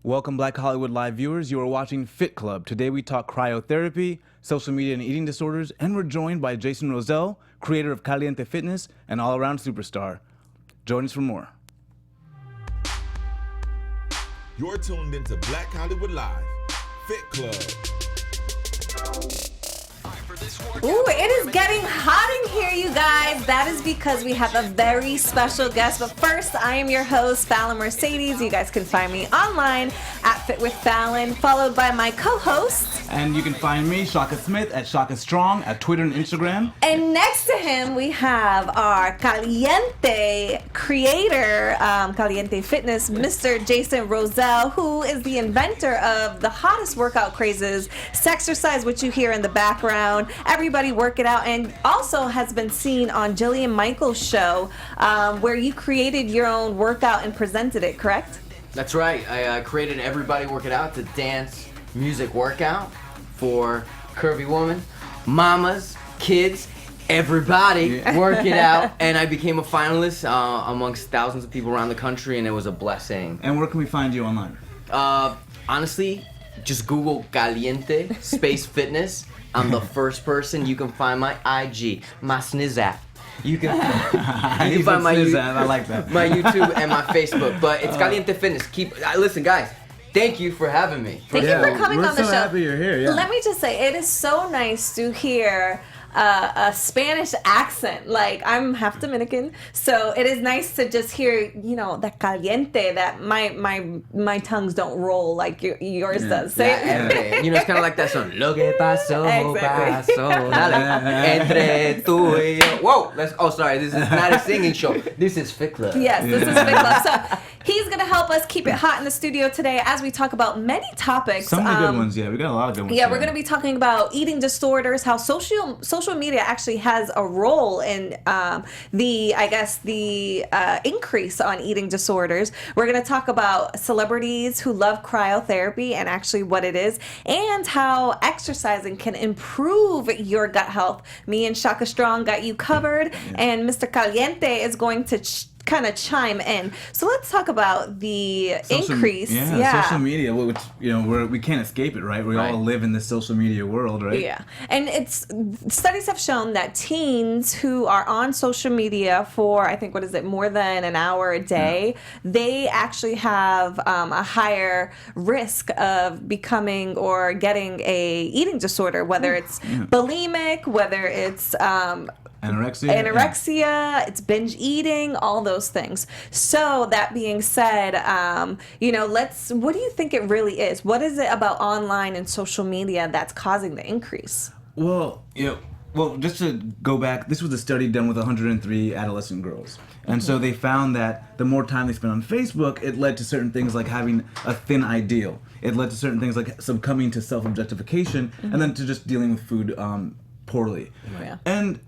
Welcome, Black Hollywood Live viewers. You are watching Fit Club. Today we talk cryotherapy, social media and eating disorders, and we're joined by Jason Rosell, creator of Caliente Fitness and all-around superstar. Join us for more. You're tuned into Black Hollywood Live, Fit Club. Ooh, it is getting hot in here, you guys. That is because we have a very special guest. But first, I am your host, Fallon Mercedes. You guys can find me online at Fit with Fallon, followed by my co-host. And you can find me, Shaka Smith, at Shaka Strong, at Twitter and Instagram. And next to him, we have our Caliente creator, Caliente Fitness, Mr. Jason Rosell, who is the inventor of the hottest workout crazes, Sexercise, which you hear in the background. Everybody work it out, and also has been seen on Jillian Michaels' show, where you created your own workout and presented it, correct? That's right. I created Everybody Work It Out, the dance music workout for curvy women, mamas, kids, everybody work it out. And I became a finalist amongst thousands of people around the country, and it was a blessing. And where can we find you online? Honestly, just Google Caliente Space Fitness. I'm the first person. You can find my IG, my Sniz app. You can find my I like that. my YouTube and my Facebook. But it's Caliente Fitness. Listen, guys. Thank you for having me. Thank you for coming on the show. We're so happy you're here. Yeah. Let me just say, it is so nice to hear a Spanish accent. Like, I'm half Dominican, so it is nice to just hear, that caliente, that my tongues don't roll like yours does. Say it. It's kind of like that song. Lo que pasó, Exactly. pasó, dale, entre tú y yo. Whoa, sorry, this is not a singing show. This is Fit Club. Yes, this is Big Love. So he's going to help us keep it hot in the studio today as we talk about many topics. So many good ones, yeah. We got a lot of good ones. Yeah, we're going to be talking about eating disorders, how social media actually has a role in the increase on eating disorders. We're going to talk about celebrities who love cryotherapy and actually what it is, and how exercising can improve your gut health. Me and Shaka Strong got you covered, and Mr. Caliente is going to kind of chime in. So let's talk about the increase. Yeah, social media, which we can't escape it, right? We all live in this social media world, right? Yeah, and studies have shown that teens who are on social media for, I think, more than an hour a day, they actually have a higher risk of becoming or getting a eating disorder, whether it's bulimic, whether it's anorexia, it's binge eating, all those things. So that being said, what do you think it really is? What is it about online and social media that's causing the increase? Well, just to go back, this was a study done with 103 adolescent girls. And so they found that the more time they spent on Facebook, it led to certain things like having a thin ideal. It led to certain things like succumbing to self-objectification, and then to just dealing with food poorly. Oh, yeah. And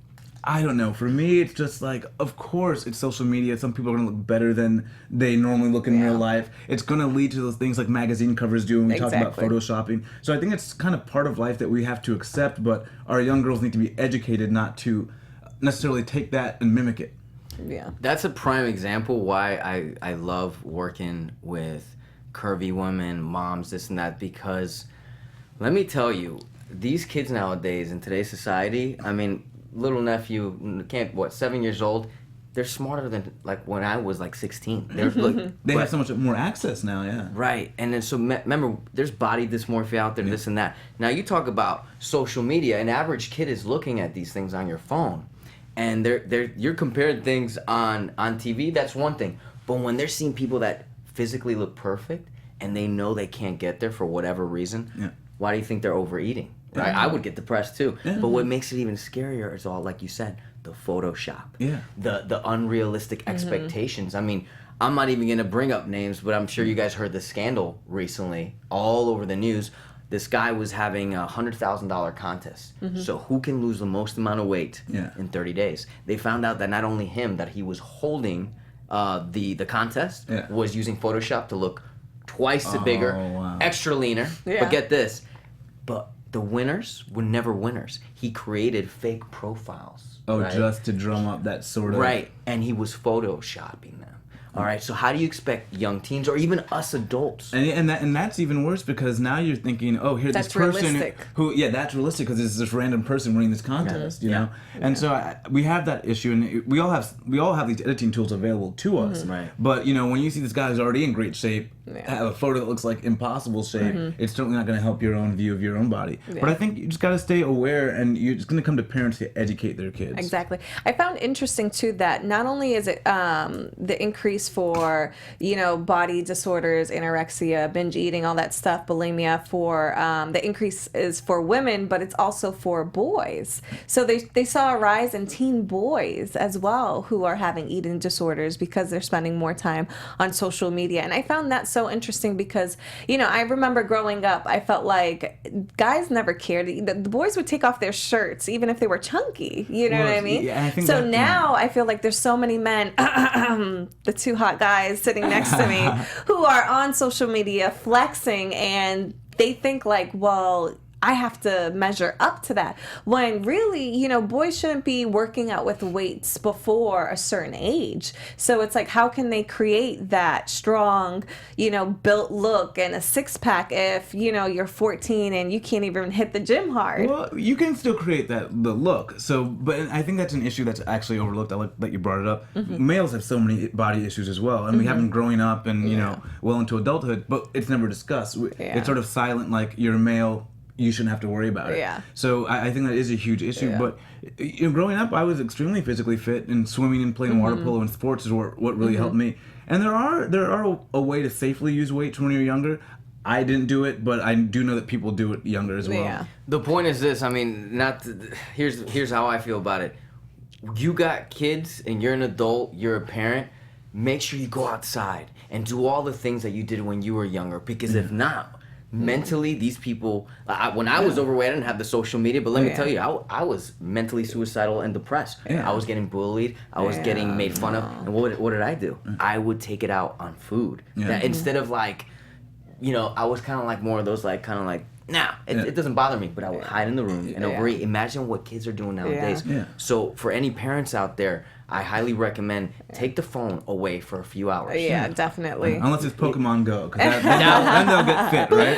I don't know. For me, it's just like, of course, it's social media. Some people are going to look better than they normally look in real life. It's going to lead to those things like magazine covers do when we talk about photoshopping. So I think it's kind of part of life that we have to accept, but our young girls need to be educated not to necessarily take that and mimic it. Yeah. That's a prime example why I love working with curvy women, moms, this and that, because let me tell you, these kids nowadays in today's society, I mean, little nephew, 7 years old, they're smarter than like when I was like 16. They have so much more access now, yeah. Right, and then so remember, there's body dysmorphia out there, this and that. Now you talk about social media, an average kid is looking at these things on your phone, and you're comparing things on TV, that's one thing. But when they're seeing people that physically look perfect, and they know they can't get there for whatever reason, why do you think they're overeating? Right? I would get depressed too. Yeah. But what makes it even scarier is all, like you said, the Photoshop. Yeah. The unrealistic expectations. I mean, I'm not even going to bring up names, but I'm sure you guys heard the scandal recently all over the news. This guy was having a $100,000 contest. So who can lose the most amount of weight in 30 days? They found out that not only him, that he was holding the contest, was using Photoshop to look twice bigger, extra leaner. But get this, but the winners were never winners. He created fake profiles. Just to drum up that sort of... Right, and he was photoshopping them. All right, so how do you expect young teens or even us adults? And that's even worse because now you're thinking, oh, here's this person realistic. who that's realistic because it's this random person winning this contest, you know. And so we have that issue, and we all have these editing tools available to us. Right. But you know, when you see this guy who's already in great shape, have a photo that looks like impossible shape, it's certainly not going to help your own view of your own body. But I think you just got to stay aware, and you're just going to come to parents to educate their kids. Exactly. I found interesting too that not only is it the increase for body disorders, anorexia, binge eating, all that stuff, bulimia, for the increase is for women, but it's also for boys. So they saw a rise in teen boys as well who are having eating disorders because they're spending more time on social media. And I found that so interesting because I remember growing up, I felt like guys never cared. The boys would take off their shirts even if they were chunky. You know what I mean? Yeah, I think so now I feel like there's so many men, the two hot guys sitting next to me, who are on social media flexing, and they think like, well, I have to measure up to that. When really, boys shouldn't be working out with weights before a certain age. So it's like, how can they create that strong, built look and a six pack if, you're 14 and you can't even hit the gym hard? Well, you can still create the look. So, but I think that's an issue that's actually overlooked. I like that you brought it up. Males have so many body issues as well, and we have them growing up and well into adulthood, but it's never discussed. It's sort of silent, like you're a male, you shouldn't have to worry about it. Yeah. So I think that is a huge issue. Yeah. But growing up, I was extremely physically fit, and swimming and playing water polo and sports is what really helped me. And there are a way to safely use weights when you're younger. I didn't do it, but I do know that people do it younger as well. Yeah. The point is this. I mean, here's how I feel about it. You got kids and you're an adult, you're a parent. Make sure you go outside and do all the things that you did when you were younger, because if not, mentally, these people, when I was overweight, I didn't have the social media, but let me tell you, I was mentally suicidal and depressed. I was getting bullied. I was getting made fun of. And what did I do? I would take it out on food. That instead of like, I was kind of like more of those like, kind of like, nah, it doesn't bother me, but I would hide in the room and overeat. Imagine what kids are doing nowadays. So for any parents out there, I highly recommend take the phone away for a few hours. Yeah, definitely. Unless it's Pokemon Go, because then they'll get fit, right?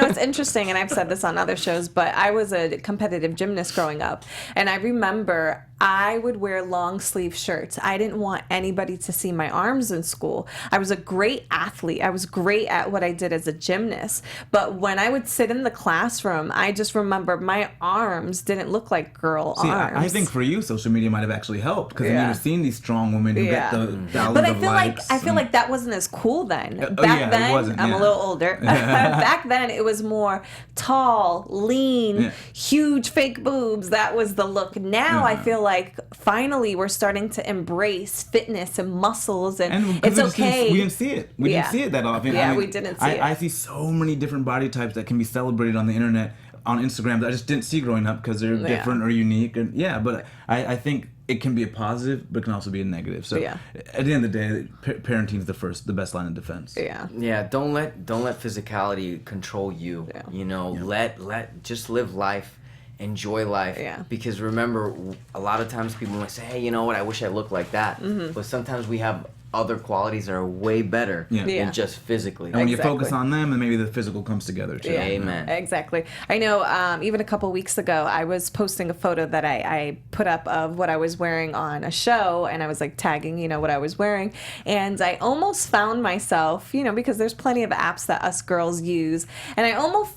It's interesting, and I've said this on other shows, but I was a competitive gymnast growing up, and I remember I would wear long sleeve shirts. I didn't want anybody to see my arms in school. I was a great athlete. I was great at what I did as a gymnast, but when I would sit in the classroom, I just remember my arms didn't look like girl arms. I think for you, social media might have actually helped, because then you've seen these strong women who get the thousands but of likes. I feel like that wasn't as cool then. Back then, it wasn't, I'm a little older. Back then, it was more tall, lean, huge fake boobs. That was the look. Now I feel like finally we're starting to embrace fitness and muscles, and it's okay. We didn't see it. We didn't see it that often. Yeah, we didn't see it. I see so many different body types that can be celebrated on the internet, on Instagram, that I just didn't see growing up because they're different or unique. And but I think it can be a positive, but it can also be a negative. So at the end of the day, parenting is the best line of defense. Yeah. Don't let physicality control you. Let just live life, enjoy life. Because remember, a lot of times people might say, hey, you know what? I wish I looked like that. But sometimes we have other qualities that are way better than just physically. And when you focus on them, and maybe the physical comes together too. Amen. Exactly. I know even a couple weeks ago, I was posting a photo that I put up of what I was wearing on a show, and I was like tagging, what I was wearing. And I almost found myself, because there's plenty of apps that us girls use, and I almost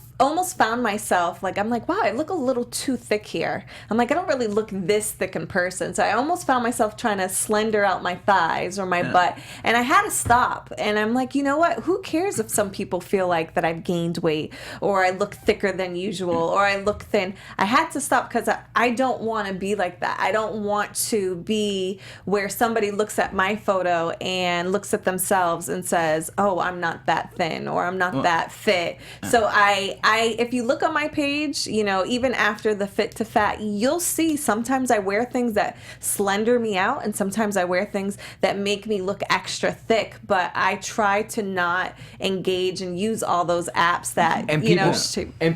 found myself I'm like, wow, I look a little too thick here. I'm like, I don't really look this thick in person. So I almost found myself trying to slender out my thighs or my butt, and I had to stop. And I'm like, you know what? Who cares if some people feel like that I've gained weight, or I look thicker than usual, or I look thin? I had to stop because I don't want to be like that. I don't want to be where somebody looks at my photo and looks at themselves and says, oh, I'm not that thin, or I'm not that fit. So I if you look on my page, you know, even after the Fit to Fat, you'll see sometimes I wear things that slender me out, and sometimes I wear things that make me look extra thick. But I try to not engage and use all those apps that and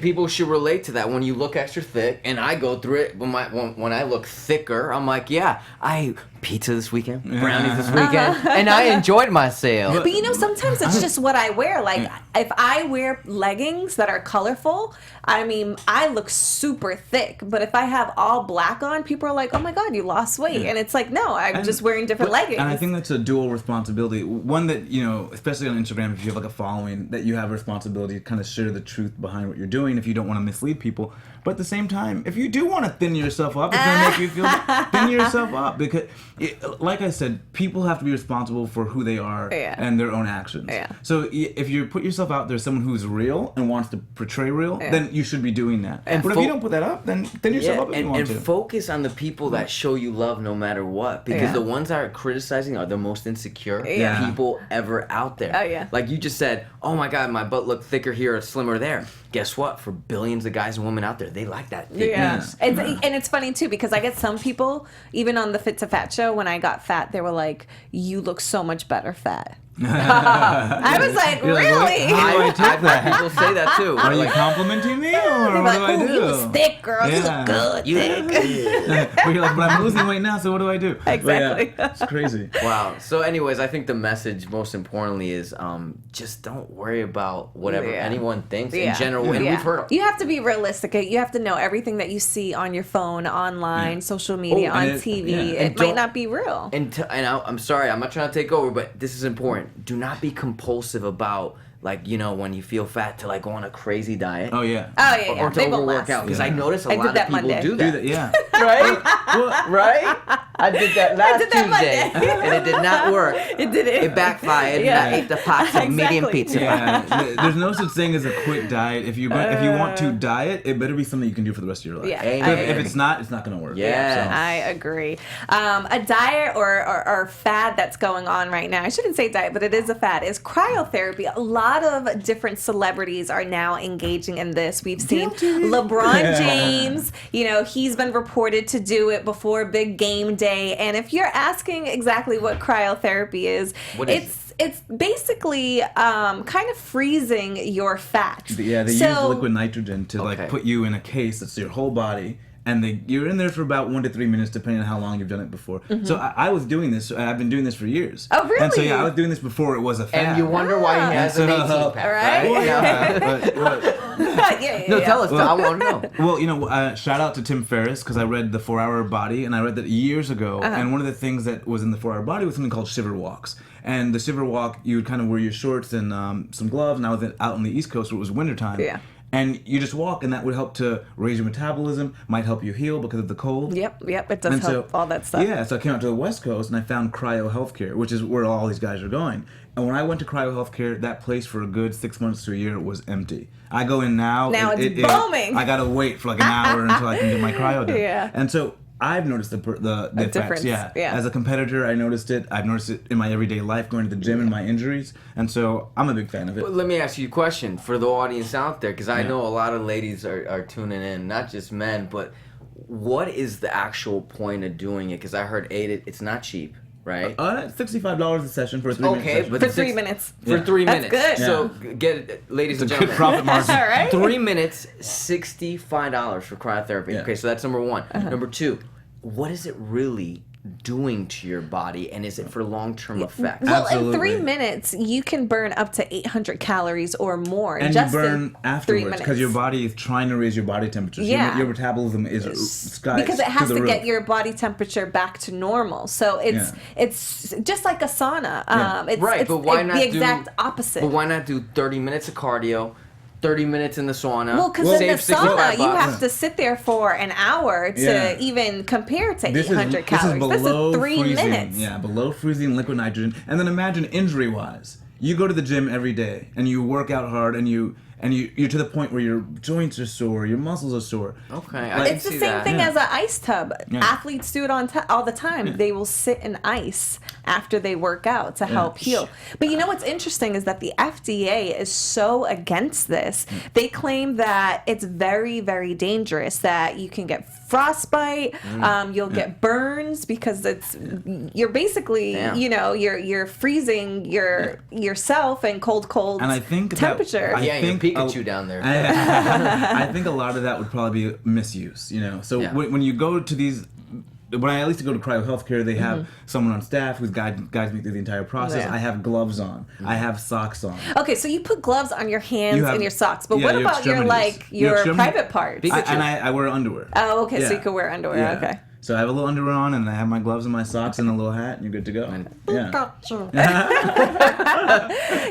people should relate to that. When you look extra thick, and I go through it when I look thicker, I'm like, yeah, I pizza this weekend, brownies this weekend, and I enjoyed myself. But you know, sometimes it's just what I wear. Like, if I wear leggings that are colorful, I mean, I look super thick. But if I have all black on, people are like, oh my God, you lost weight. And it's like, no, I'm just wearing different leggings. And I think that's a dual responsibility. One that, you know, especially on Instagram, if you have like a following, that you have a responsibility to kind of share the truth behind what you're doing if you don't want to mislead people. But at the same time, if you do want to thin yourself up, it's going to make you feel thin yourself up. Because, like I said, people have to be responsible for who they are and their own actions. So if you put yourself out there as someone who's real and wants to portray real, then you should be doing that. But if you don't put that up, then thin yourself up if you want to. And focus on the people that show you love no matter what. Because the ones that are criticizing are the most insecure people ever out there. Like you just said, oh my God, my butt looked thicker here or slimmer there. Guess what? For billions of guys and women out there, they like that thickness. And it's funny too, because I get some people, even on the Fit to Fat show, when I got fat, they were like, you look so much better fat. I was like, really? How do I take that? People say that too. Are you complimenting me, or what do I do? You was thick, girl. You look good. You thick. But you're like, but I'm losing weight now, so what do I do? Exactly. It's crazy. Wow. So anyways, I think the message most importantly is just don't worry about whatever anyone thinks in general. And we've heard you have to be realistic. You have to know everything that you see on your phone, online, social media, on TV. It might not be real. And I'm sorry, I'm not trying to take over, but this is important. Do not be compulsive about, like, you know, when you feel fat, to like go on a crazy diet. Oh yeah. Or to overwork out, because I notice a lot of people do that. Right? Right? I did that last Tuesday, and it did not work. It didn't. It backfired, and I ate the pots of medium pizza. Yeah. There's no such thing as a quick diet. If you want to diet, it better be something you can do for the rest of your life. Yeah. If it's not going to work. Yeah. So. I agree. A diet or fad that's going on right now, I shouldn't say diet, but it is a fad, is cryotherapy. A lot of different celebrities are now engaging in this. We've seen LeBron James, you know, he's been reported to do it before big game day. And if you're asking exactly what cryotherapy is, it's basically kind of freezing your fat. Yeah, they use liquid nitrogen to like put you in a case that's your whole body. And you're in there for about 1 to 3 minutes, depending on how long you've done it before. So I was doing this. I've been doing this for years. Oh, really? And so I was doing this before it was a fad. And you wonder why he has an 18-pack, right? No, tell us. I want to know. Well, you know, shout out to Tim Ferriss, because I read The 4-Hour Body, and I read that years ago. And one of the things that was in The 4-Hour Body was something called shiver walks. And the shiver walk, you would kind of wear your shorts and some gloves. And I was out on the East Coast where it was wintertime. Yeah. And you just walk, and that would help to raise your metabolism, might help you heal because of the cold. Yep, it does help all that stuff. Yeah, so I came out to the West Coast, and I found cryo healthcare, which is where all these guys are going. And when I went to cryo healthcare, that place for a good 6 months to a year was empty. I go in now. Now it's booming. I got to wait for like an hour until I can get my cryo done. Yeah. And so I've noticed the effects. Difference. Yeah. As a competitor, I noticed it. I've noticed it in my everyday life, going to the gym and my injuries. And so I'm a big fan of it. Well, let me ask you a question for the audience out there, because I know a lot of ladies are tuning in, not just men, but what is the actual point of doing it? Because I heard it's not cheap. Right? $65 a session for a 3-minute session. But for 3 minutes. For 3 minutes. That's good. So get it, ladies and gentlemen. Good profit margin. All right. 3 minutes, $65 for cryotherapy. Yeah. Okay, so that's number one. Number two, what is it really doing to your body, and is it for long-term effects? Well, Absolutely. in 3 minutes, you can burn up to 800 calories or more. And just you burn in 3 afterwards, minutes. because your body is trying to raise your body temperature. So Yeah. your metabolism is sky because it has to roof. get your body temperature back to normal. So it's just like a sauna. It's but why not the exact opposite? But why not do 30 minutes of cardio, 30 minutes in the sauna? Well, because in the save sauna, $65. you have to sit there for an hour to even compare to 800 calories. This is below 3 freezing. minutes. Yeah, below freezing liquid nitrogen. And then imagine injury-wise. You go to the gym every day, and you work out hard, and and you're to the point where your joints are sore, your muscles are sore. Okay, It's the same thing as an ice tub. Athletes do it all the time. They will sit in ice after they work out to help heal. But you know what's interesting is that the FDA is so against this. They claim that it's very, very dangerous, that you can get frostbite, you'll get burns, because you're basically, you're freezing yourself in cold and I think you're temperature. Pikachu down there. I think a lot of that would probably be misuse, So when you go to these, when I at least go to cryo healthcare, they have someone on staff who's guides me through the entire process. Yeah. I have gloves on. I have socks on. Okay, so you put gloves on your hands and your socks, but what about your private parts? I wear underwear. Oh, okay, so you can wear underwear. Yeah. Okay. So I have a little underwear on, and I have my gloves and my socks and a little hat, and you're good to go.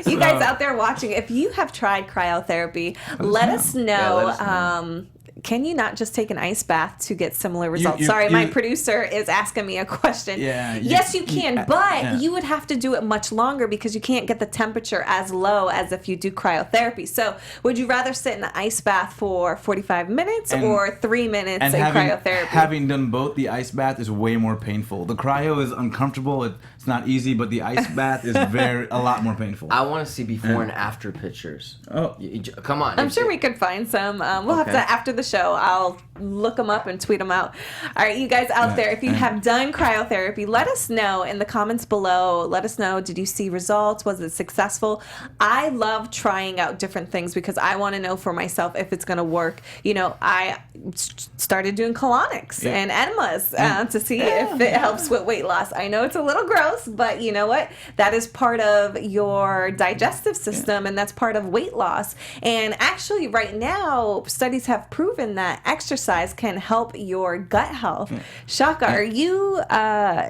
You guys out there watching, if you have tried cryotherapy, let us know. Can you not just take an ice bath to get similar results? Sorry, my producer is asking me a question. Yes, you can, but you would have to do it much longer because you can't get the temperature as low as if you do cryotherapy. So would you rather sit in an ice bath for 45 minutes or 3 minutes in cryotherapy? Having done both, the ice bath is way more painful. The cryo is uncomfortable. It's not easy, but the ice bath is a lot more painful. I want to see before and after pictures. Oh. Come on. I'm sure we could find some. We'll have to, after the show, I'll look them up and tweet them out. All right, you guys out there, if you have done cryotherapy, let us know in the comments below. Let us know, did you see results? Was it successful? I love trying out different things because I want to know for myself if it's going to work. I started doing colonics and enemas to see if it helps with weight loss. I know it's a little gross, but you know what? That is part of your digestive system, and that's part of weight loss. And actually, right now, studies have proven that exercise can help your gut health. Shaka, are you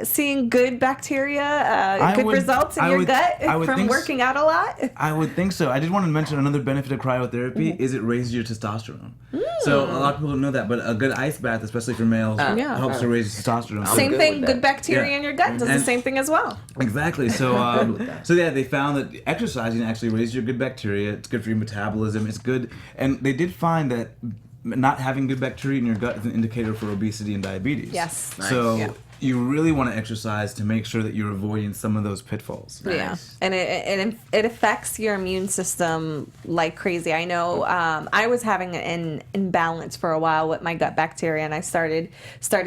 seeing good bacteria, good results in your gut from working out a lot? I would think so. I did want to mention another benefit of cryotherapy is it raises your testosterone. So a lot of people don't know that, but a good ice bath, especially for males, helps to raise testosterone. Same thing, good bacteria in your gut does the same thing as well. Exactly. So they found that exercising actually raises your good bacteria. It's good for your metabolism. It's good, and they did find that not having good bacteria in your gut is an indicator for obesity and diabetes. Yes. Nice. So you really want to exercise to make sure that you're avoiding some of those pitfalls. Yeah, and it affects your immune system like crazy. I know I was having an imbalance for a while with my gut bacteria, and I started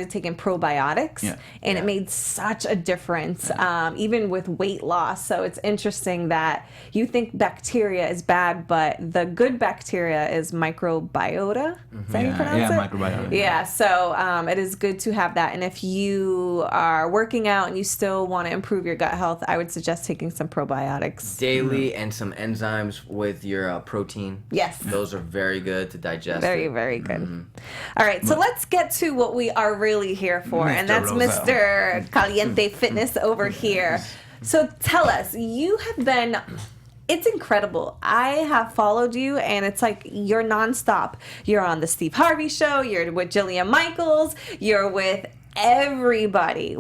taking probiotics, and it made such a difference, even with weight loss. So it's interesting that you think bacteria is bad, but the good bacteria is microbiota. Is that how you pronounce it? Yeah, microbiota. Yeah, so it is good to have that, and if you are working out and you still want to improve your gut health, I would suggest taking some probiotics daily and some enzymes with your protein. Yes, those are very good to digest. Very, very good. All right, so let's get to what we are really here for, and that's Mr. Caliente Fitness over here. So tell us, you have been. It's incredible. I have followed you, and it's like you're nonstop. You're on the Steve Harvey Show. You're with Jillian Michaels. You're with everybody.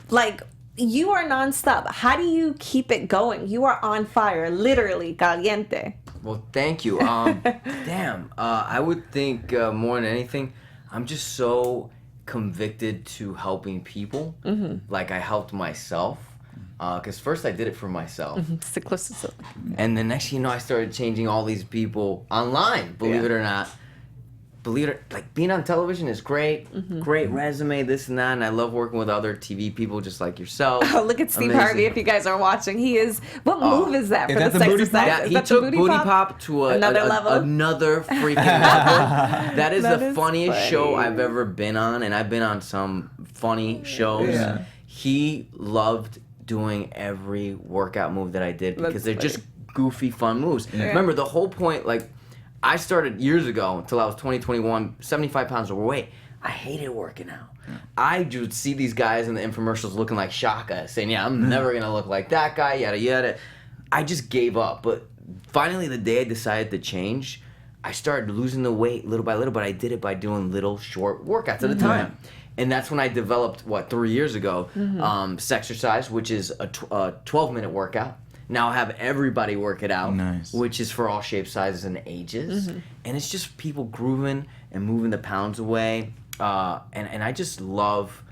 Like, you are nonstop. How do you keep it going? You are on fire, literally caliente. Well, thank you. I would think more than anything, I'm just so convicted to helping people. Like I helped myself. Because first I did it for myself. And the next thing you know, I started changing all these people online, believe it or not. Like being on television is great, great resume, this and that, and I love working with other TV people just like yourself. Oh, look at Steve Harvey if you guys are watching. He is, what move is that for the booty pop? Yeah, he took booty pop to another level. Another freaking level. That is the funniest show I've ever been on, and I've been on some funny shows. Yeah. He loved doing every workout move that I did because they're just goofy, fun moves. Yeah. Remember, the whole point, like, I started years ago until I was 21, 75 pounds overweight. I hated working out. Yeah. I would see these guys in the infomercials looking like Shaka, saying, I'm never going to look like that guy, yada, yada. I just gave up. But finally, the day I decided to change, I started losing the weight little by little, but I did it by doing little short workouts at a time. And that's when I developed, 3 years ago, Sexercise, which is a 12-minute workout. now have everybody work it out, Nice. which is for all shapes, sizes, and ages. And it's just people grooving and moving the pounds away. And I just love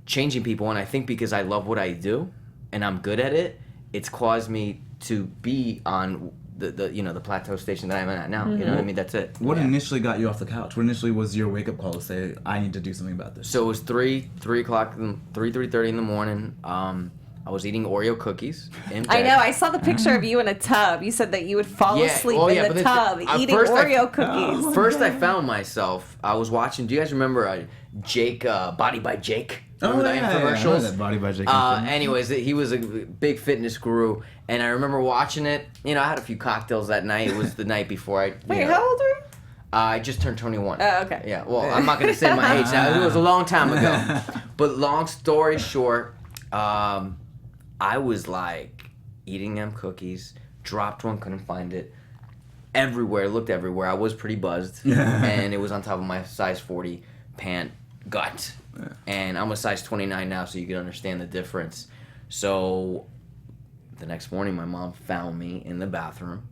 changing people. And I think because I love what I do and I'm good at it, it's caused me to be on the plateau station that I'm at now. You know what I mean? That's it. What initially got you off the couch? What initially was your wake-up call to say, I need to do something about this? So it was 3:30 in the morning. I was eating Oreo cookies in bed. I know. I saw the picture of you in a tub. You said that you would fall asleep in the tub eating Oreo cookies. First, I found myself. I was watching. Do you guys remember Jake, Body by Jake? Remember the infomercials? That Body by Jake. Anyways, he was a big fitness guru, and I remember watching it. You know, I had a few cocktails that night. It was the night before I. Wait, how old are you? I just turned 21. Oh, okay. Yeah. Well, I'm not gonna say my age now. It was a long time ago. But long story short, I was like eating them cookies, dropped one, couldn't find it. Everywhere, looked everywhere. I was pretty buzzed, and it was on top of my size 40 pant gut. And I'm a size 29 now, so you can understand the difference. So the next morning, my mom found me in the bathroom,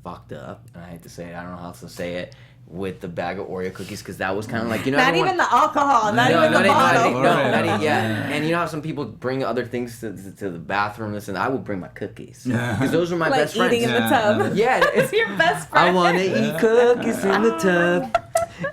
fucked up, and I hate to say it, I don't know how else to say it, with the bag of Oreo cookies, because that was kind of like, you know, Not even the alcohol, not even the bottle. Yeah. And you know how some people bring other things to the bathroom? Listen, I would bring my cookies, because those are my like best friends. eating in the tub. Yeah, It's your best friend. I want to eat cookies in the tub.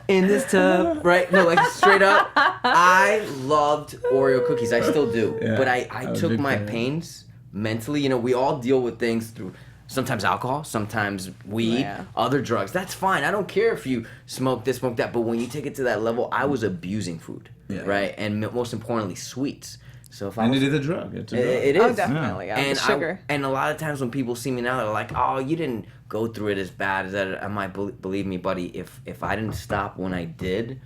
In this tub, right? No, like straight up. I loved Oreo cookies. I still do. Yeah, But I took my fan. pains mentally. You know, we all deal with things through sometimes alcohol, sometimes weed, other drugs. That's fine. I don't care if you smoke this, smoke that. But when you take it to that level, I was abusing food, right? And most importantly, sweets. So if it is a drug. It's a drug. It is. Oh, definitely. Yeah. And sugar. And a lot of times when people see me now, they're like, "Oh, you didn't go through it as bad as that." I might believe me, buddy. If I didn't stop when I did,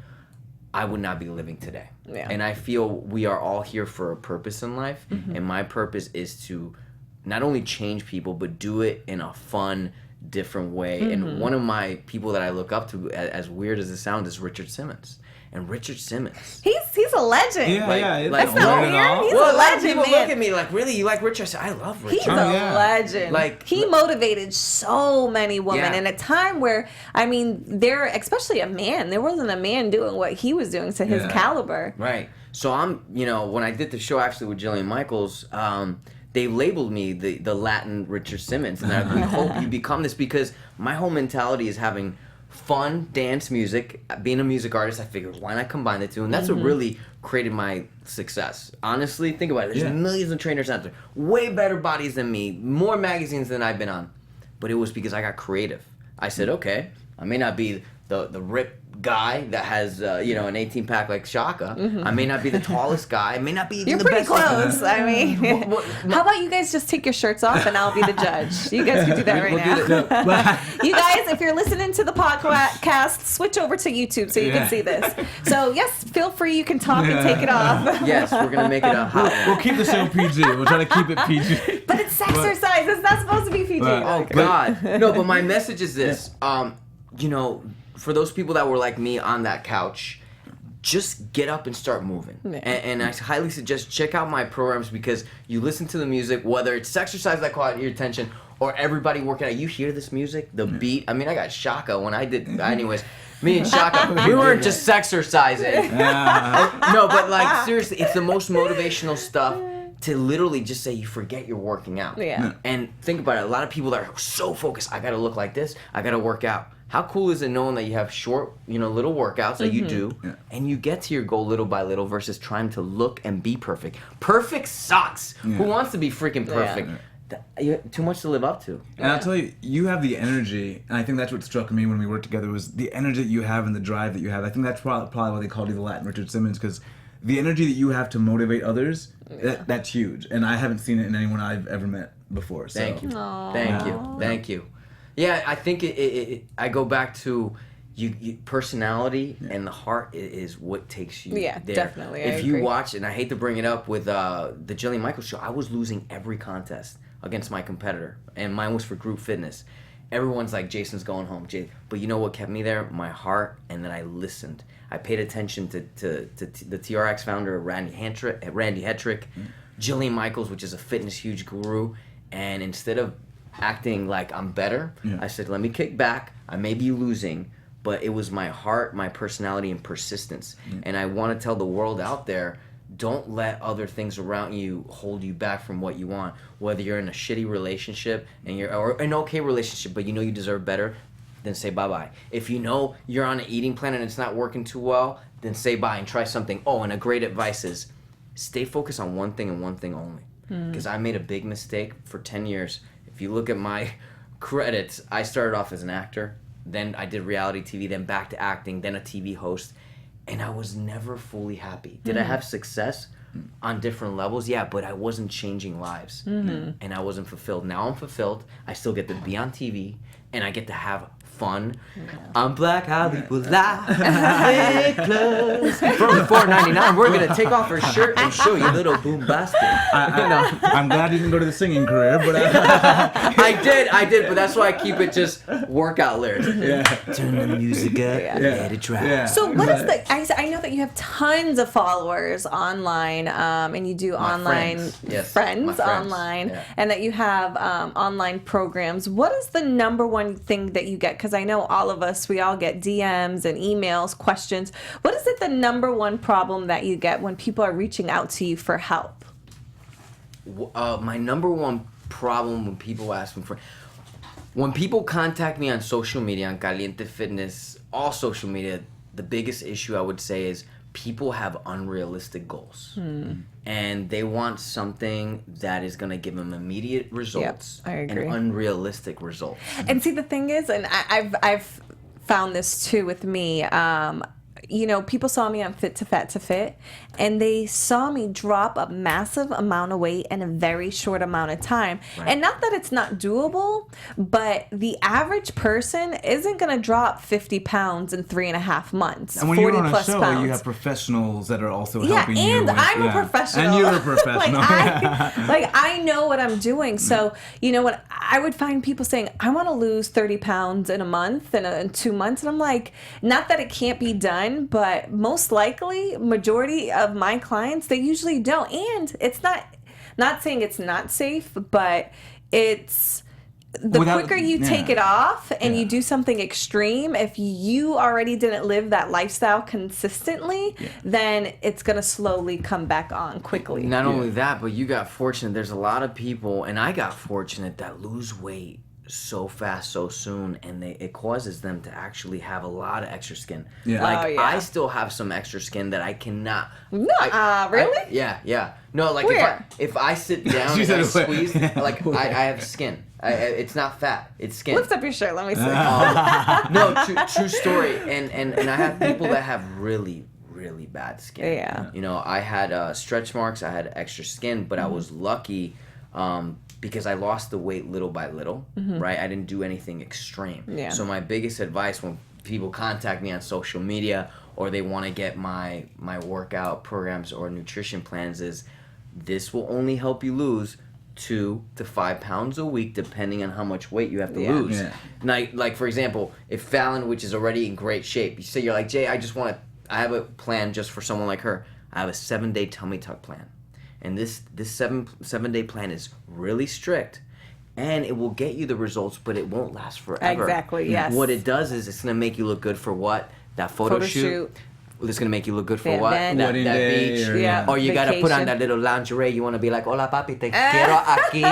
I would not be living today. Yeah. And I feel we are all here for a purpose in life, and my purpose is to not only change people, but do it in a fun, different way. And one of my people that I look up to, as weird as it sounds, is Richard Simmons. And Richard Simmons. He's a legend. Yeah, That's not weird. He's a legend, people man. look at me like, really, you like Richard? I said, I love Richard. He's a legend. Like, he motivated so many women in a time where, I mean, especially a man. There wasn't a man doing what he was doing to his caliber. Right. So when I did the show actually with Jillian Michaels, they labeled me the Latin Richard Simmons, and we hope you become this, because my whole mentality is having fun dance music. Being a music artist, I figured, why not combine the two? And that's what really created my success. Honestly, think about it. There's millions of trainers out there, way better bodies than me, more magazines than I've been on. But it was because I got creative. I said, okay, I may not be the ripped guy that has an 18-pack like Shaka. I may not be the tallest guy. I may not be even You're the pretty best. close. I mean, how about you guys just take your shirts off and I'll be the judge? You guys can do that right now. You guys, if you're listening to the podcast, switch over to YouTube so you can see this. So yes, feel free. You can talk and take it off. Yes, we're gonna make it a hot one. We'll keep the show PG. We'll try to keep it PG. But it's exercise. It's not supposed to be PG. Oh God, no! But my message is this: for those people that were like me on that couch, just get up and start moving. Yeah. And I highly suggest check out my programs, because you listen to the music, whether it's exercise that caught your attention or everybody working out. You hear this music, the beat. I mean, I got Shaka when I did. Anyways, me and Shaka, we weren't just exercising. No, but like seriously, it's the most motivational stuff. To literally just say you forget you're working out. Yeah. And think about it. A lot of people that are so focused, I gotta look like this, I gotta work out. How cool is it knowing that you have short, little workouts that you do, and you get to your goal little by little versus trying to look and be perfect. Perfect sucks. Who wants to be freaking perfect? You too much to live up to. And I'll tell you, you have the energy, and I think that's what struck me when we worked together, was the energy that you have and the drive that you have. I think that's probably why they called you the Latin Richard Simmons, because the energy that you have to motivate others, that's huge. And I haven't seen it in anyone I've ever met before. So. Thank you. Aww. Thank you. Yeah, I think I go back to you personality and the heart is what takes you there. Definitely. If you watch, and I hate to bring it up with the Jillian Michaels show, I was losing every contest against my competitor, and mine was for group fitness. Everyone's like, Jason's going home. But you know what kept me there? My heart, and then I listened. I paid attention to the TRX founder, Randy Hetrick, Jillian Michaels, which is a fitness huge guru, And instead of acting like I'm better, I said, let me kick back. I may be losing, but it was my heart, my personality, and persistence. And I want to tell the world out there, don't let other things around you hold you back from what you want. Whether you're in a shitty relationship or an okay relationship, but you know you deserve better, then say bye-bye. If you know you're on an eating plan and it's not working too well, then say bye and try something. Oh, and a great advice is stay focused on one thing and one thing only. Because I made a big mistake for 10 years. If you look at my credits, I started off as an actor, then I did reality TV, then back to acting, then a TV host, and I was never fully happy. Did I have success on different levels? Yeah, but I wasn't changing lives, and I wasn't fulfilled. Now I'm fulfilled. I still get to be on TV, and I get to have fun. I'm Black Hollywood Live. From $4.99, we're gonna take off her shirt and show you little boom bastard. I'm glad you didn't go to the singing career, but I did, but that's why I keep it just workout lyrics. Turn the music up, let it drop. So what is I know that you have tons of followers online, and you do online friends online, and that you have online programs. What is the number one thing that you get? Because I know all of us, we all get DMs and emails, questions. What is it the number one problem that you get when people are reaching out to you for help? My number one problem when people ask me for... When people contact me on social media, on Caliente Fitness, all social media, the biggest issue I would say is people have unrealistic goals. And they want something that is going to give them immediate results and unrealistic results. And see, the thing is, and I've found this too with me, people saw me on Fit to Fat to Fit, and they saw me drop a massive amount of weight in a very short amount of time. Right. And not that it's not doable, but the average person isn't going to drop 50 pounds in 3.5 months. And when 40 you're on a plus show, pounds. You have professionals that are also helping you. And I'm a professional. And you're a professional. I know what I'm doing. So, when I would find people saying, I want to lose 30 pounds in a month, in 2 months. And I'm like, not that it can't be done, but most likely, majority of my clients, they usually don't. And it's not saying it's not safe, but it's quicker you take it off and you do something extreme, if you already didn't live that lifestyle consistently, then it's going to slowly come back on quickly. Not only that, but you got fortunate. There's a lot of people, and I got fortunate, that lose weight so fast, so soon, and it causes them to actually have a lot of extra skin. I still have some extra skin that I cannot. No, really? Yeah. No, like if I sit down and I squeeze, I have skin. It's not fat, it's skin. Lift up your shirt, let me see. No, true story. And I have people that have really, really bad skin. Yeah. I had stretch marks, I had extra skin, but I was lucky. Because I lost the weight little by little, right? I didn't do anything extreme. Yeah. So my biggest advice when people contact me on social media or they want to get my workout programs or nutrition plans is this will only help you lose 2 to 5 pounds a week depending on how much weight you have to lose. Yeah. Now, like for example, if Fallon, which is already in great shape, you say you're like, Jay, I have a plan just for someone like her. I have a 7-day tummy tuck plan. And this 7-day plan is really strict, and it will get you the results, but it won't last forever. Exactly, yes. What it does is it's going to make you look good for what? That photo shoot. It's going to make you look good for what? That beach. Or you got to put on that little lingerie. You want to be like, hola papi, te quiero aquí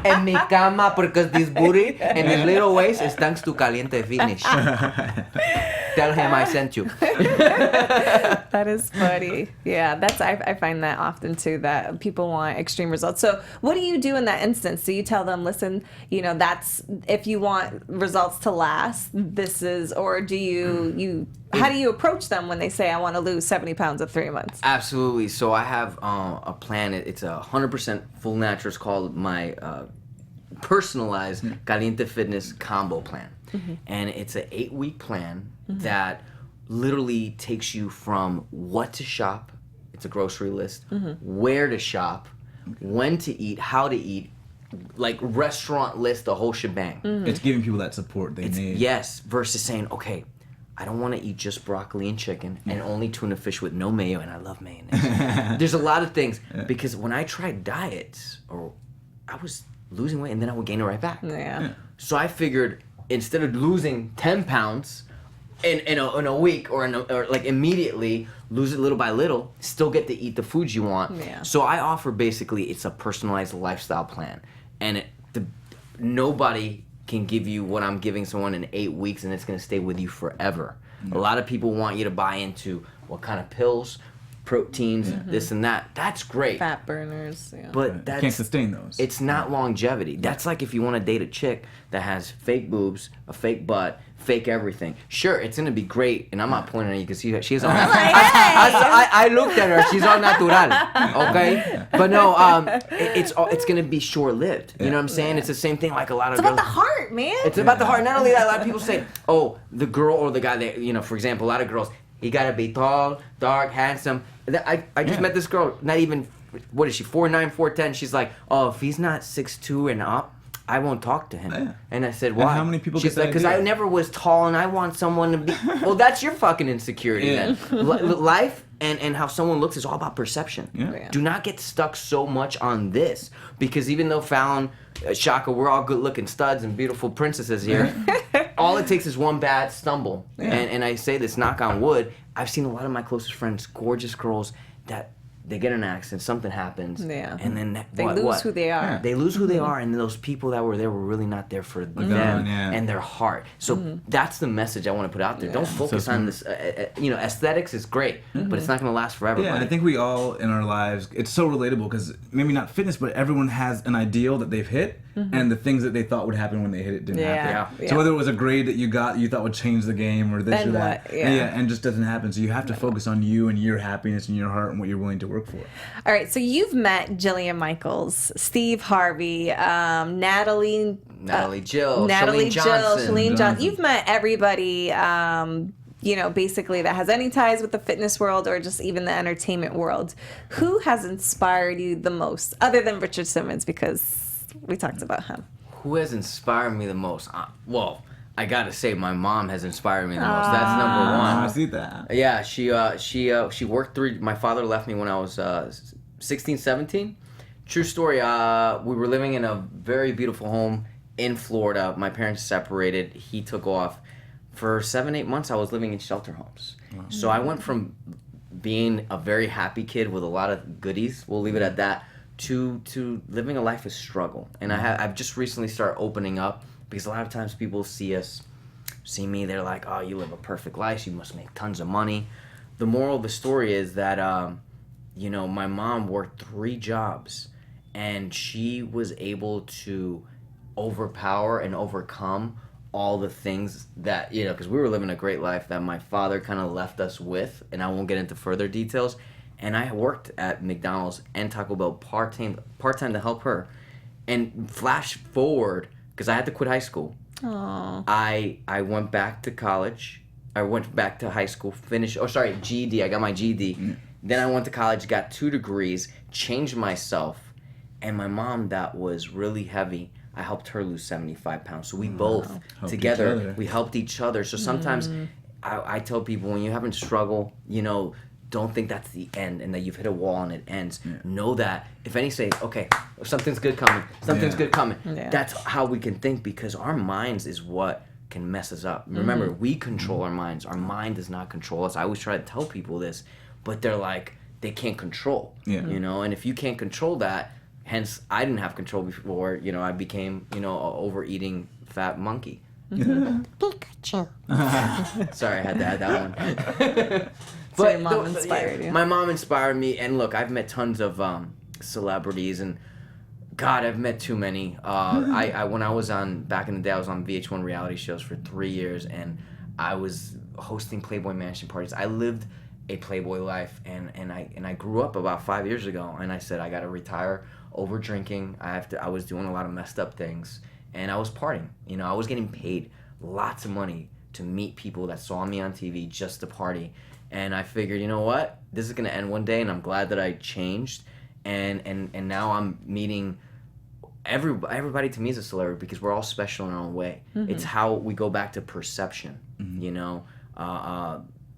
en mi cama porque this booty and this little waist is thanks to Caliente Finish. Tell him I sent you. That is funny. Yeah, I find that often too, that people want extreme results. So what do you do in that instance? Do you tell them, listen, that's if you want results to last, this is, or do you how do you approach them when they say, I want to lose 70 pounds in 3 months? Absolutely. So I have a plan. It's 100% full natural. It's called my personalized Caliente Fitness combo plan. And it's an 8-week plan that literally takes you from what to shop, it's a grocery list, where to shop, when to eat, how to eat, like restaurant list, the whole shebang. It's giving people that support they need. Yes, versus saying, okay, I don't want to eat just broccoli and chicken and only tuna fish with no mayo, and I love mayonnaise. There's a lot of things, because when I tried diets, I was losing weight, and then I would gain it right back. Yeah. So I figured instead of losing 10 pounds in a week or like immediately, lose it little by little, still get to eat the foods you want. Yeah. So I offer basically, it's a personalized lifestyle plan, and nobody can give you what I'm giving someone in 8 weeks, and it's going to stay with you forever. A lot of people want you to buy into what kind of pills, proteins, this and that. That's great. Fat burners. Yeah. But you can't sustain those. It's not longevity. That's like if you want to date a chick that has fake boobs, a fake butt, fake everything. Sure, it's gonna be great, and I'm not pointing at you because she's all. I looked at her. She's all natural. Okay, but no, it's gonna be short lived. You know what I'm saying? It's the same thing. Like a lot of It's girls. about the heart, man. It's about the heart. Not only that, a lot of people say, "Oh, the girl or the guy that for example, a lot of girls, he gotta be tall, dark, handsome." I just met this girl. Not even, what is she? 4'9", 4'10". She's like, "Oh, if he's not 6'2" and up, I won't talk to him." Yeah. And I said, "Why?" And how many people She's get like, that "Because I idea? never was tall, and I want someone to be." Well, that's your fucking insecurity then. Life and how someone looks is all about perception. Yeah. Do not get stuck so much on this, because even though Fallon, Shaka, we're all good-looking studs and beautiful princesses here. All it takes is one bad stumble. And I say this, knock on wood. I've seen a lot of my closest friends, gorgeous girls, that they get in an accident, something happens, and then they lose who they are. They lose who they are, and those people that were there were really not there for them and their heart. So that's the message I want to put out there. Don't focus on this. Aesthetics is great, but it's not going to last forever. Yeah, buddy. I think we all in our lives, it's so relatable because maybe not fitness, but everyone has an ideal that they've hit, and the things that they thought would happen when they hit it didn't happen. Yeah. So whether it was a grade that you got you thought would change the game or this And or that, what, and just doesn't happen. So you have to focus on you and your happiness and your heart and what you're willing to work for. All right, so you've met Jillian Michaels, Steve Harvey, Natalie Jill, Natalie Shalene Jill, Johnson. Shalene Johnson. You've met everybody, basically that has any ties with the fitness world or just even the entertainment world. Who has inspired you the most, other than Richard Simmons, because we talked about him? Who has inspired me the most? Well, I gotta say, my mom has inspired me the most. That's number one. I see that. Yeah, she worked through. My father left me when I was 16, 17. True story. We were living in a very beautiful home in Florida. My parents separated. He took off. For 7-8 months, I was living in shelter homes. Wow. So I went from being a very happy kid with a lot of goodies, we'll leave it at that, to living a life of struggle. And I've just recently started opening up, because a lot of times people see me, they're like, "Oh, you live a perfect life, you must make tons of money." The moral of the story is that, my mom worked 3 jobs, and she was able to overpower and overcome all the things that, because we were living a great life that my father kind of left us with, and I won't get into further details. And I worked at McDonald's and Taco Bell part-time to help her. And flash forward, because I had to quit high school. Aww. I went back to college. I went back to high school, GED. I got my GED. Then I went to college, got 2 degrees, changed myself. And my mom, that was really heavy, I helped her lose 75 pounds. So we both, together, we helped each other. So sometimes I tell people, when you're having struggle, don't think that's the end and that you've hit a wall and it ends. Yeah. Know that if any say, okay, something's good coming, good coming. Yeah. That's how we can think, because our minds is what can mess us up. Remember, we control our minds. Our mind does not control us. I always try to tell people this, but they're like, they can't control. Yeah. And if you can't control that, hence I didn't have control before, I became, a overeating fat monkey. Pikachu. Sorry, I had to add that one. But your mom inspired you. My mom inspired me, and look, I've met tons of celebrities, and God, I've met too many. When I was back in the day, I was on VH1 reality shows for 3 years, and I was hosting Playboy Mansion parties. I lived a Playboy life, and I grew up about 5 years ago, and I said I got to retire over drinking. I was doing a lot of messed up things, and I was partying. I was getting paid lots of money to meet people that saw me on TV just to party. And I figured, you know what? This is going to end one day, and I'm glad that I changed. And now I'm meeting everybody. To me is a celebrity, because we're all special in our own way. Mm-hmm. It's how we go back to perception,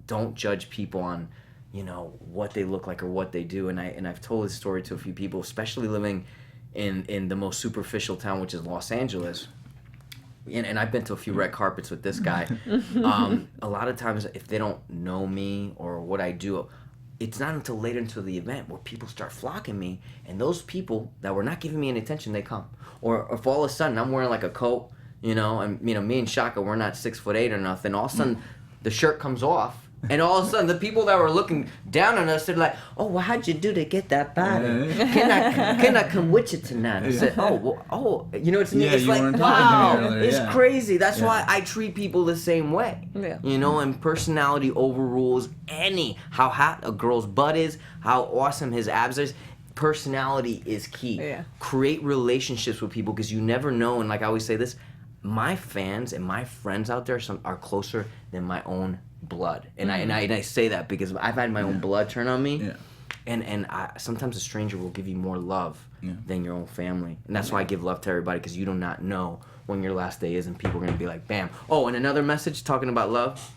Don't judge people on, what they look like or what they do. And I've told this story to a few people, especially living in the most superficial town, which is Los Angeles. And I've been to a few red carpets with this guy. A lot of times, if they don't know me or what I do, it's not until later into the event where people start flocking me, and those people that were not giving me any attention, they come. Or if all of a sudden I'm wearing like a coat, and me and Shaka, we're not 6'8" or nothing. All of a sudden, the shirt comes off. And all of a sudden, the people that were looking down on us, they're like, "Oh, well, how'd you do to get that body? Can I come with you tonight?" I said, it's me. It's like, wow, it's crazy. That's why I treat people the same way. Yeah. And personality overrules how hot a girl's butt is, how awesome his abs is. Personality is key. Yeah. Create relationships with people because you never know. And like I always say this, my fans and my friends out there are closer than my own blood, and I say that because I've had my own blood turn on me, and sometimes a stranger will give you more love than your own family, and that's why I give love to everybody, because you do not know when your last day is, and people are gonna be like, bam. Oh, and another message talking about love,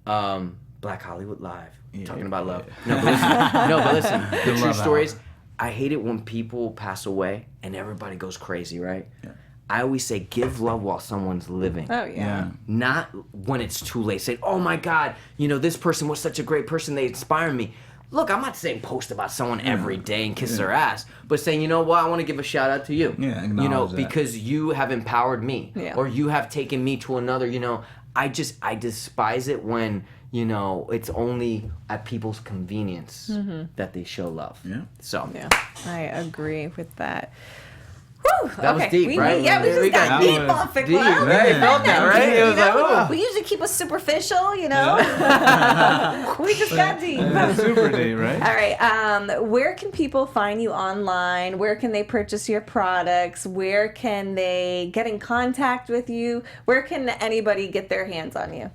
Black Hollywood Live, talking about love. No, but listen, the true story is, I hate it when people pass away and everybody goes crazy, right? Yeah. I always say, give love while someone's living. Oh, yeah. Not when it's too late. Say, oh, my God, this person was such a great person. They inspire me. Look, I'm not saying post about someone every day and kiss their ass, but saying, you know what, I want to give a shout out to you. Yeah, because you have empowered me, or you have taken me to another, I despise it when, it's only at people's convenience that they show love. Yeah. So. Yeah, I agree with that. Whew, that was deep, right? We just got deep off it. Well, right? Felt that, right? It was like, we usually keep it superficial, We just got deep. Super deep, right? All right. Where can people find you online? Where can they purchase your products? Where can they get in contact with you? Where can anybody get their hands on you?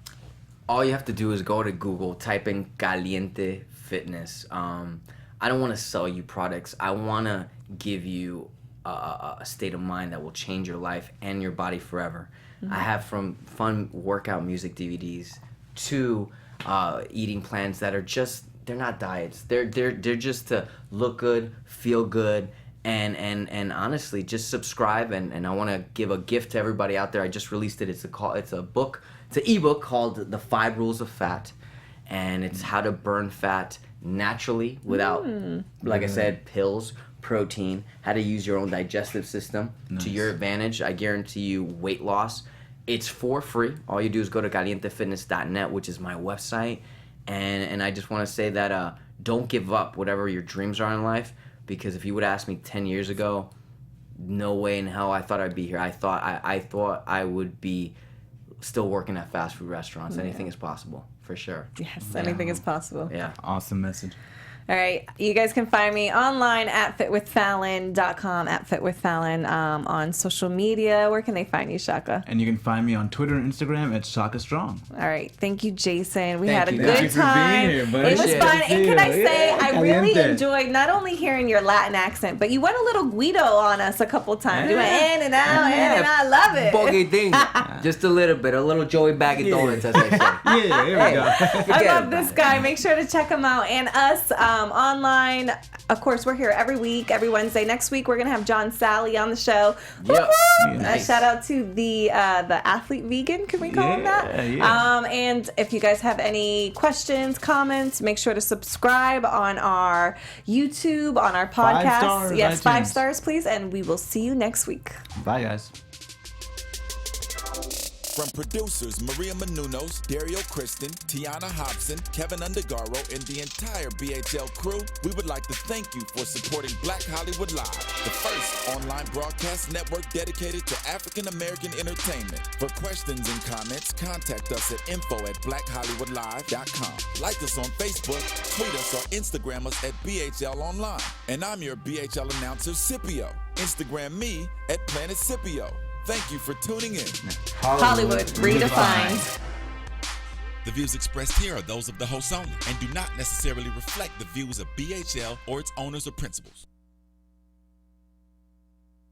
All you have to do is go to Google, type in Caliente Fitness. I don't want to sell you products. I want to give you a state of mind that will change your life and your body forever. Mm-hmm. I have from fun workout music DVDs to eating plans that are they're not diets. They're just to look good, feel good, and honestly, just subscribe. And I want to give a gift to everybody out there. I just released it. It's a book. It's an ebook called The 5 Rules of Fat, and it's how to burn fat naturally without, like I said, pills, protein, how to use your own digestive system to your advantage. I guarantee you weight loss. It's for free. All you do is go to calientefitness.net, which is my website. And I just want to say that don't give up whatever your dreams are in life, because if you would ask me 10 years ago, no way in hell I thought I'd be here. I thought I would be still working at fast food restaurants. Yeah. Anything is possible, for sure. Yes, anything is possible. Yeah. Awesome message. All right. You guys can find me online at fitwithfallon.com, at fitwithfallon, on social media. Where can they find you, Shaka? And you can find me on Twitter and Instagram at Shaka Strong. All right. Thank you, Jason. We had a good time. It was fun. And can I say, I really enjoyed not only hearing your Latin accent, but you went a little Guido on us a couple times. You went in and out, in and out. I love it. Poquitín. Just a little bit. A little Joey Bag of Donuts, as I say. Yeah, here we go. I love this guy. Make sure to check him out. And us, online. Of course, we're here every week, every Wednesday. Next week, we're going to have John Sally on the show. Yep. Nice. Shout out to the athlete vegan. Can we call him that? Yeah. And if you guys have any questions, comments, make sure to subscribe on our YouTube, on our podcast. 5 stars, yes, iTunes. 5 stars, please. And we will see you next week. Bye, guys. From producers Maria Menounos, Dario Kristen, Tiana Hobson, Keven Undergaro, and the entire BHL crew, we would like to thank you for supporting Black Hollywood Live, the first online broadcast network dedicated to African American entertainment. For questions and comments, contact us at info@blackhollywoodlive.com. Like us on Facebook, tweet us, or Instagram us at BHL Online. And I'm your BHL announcer, Scipio. Instagram me at Planet Scipio. Thank you for tuning in. Hollywood Redefined. The views expressed here are those of the hosts only and do not necessarily reflect the views of BHL or its owners or principals.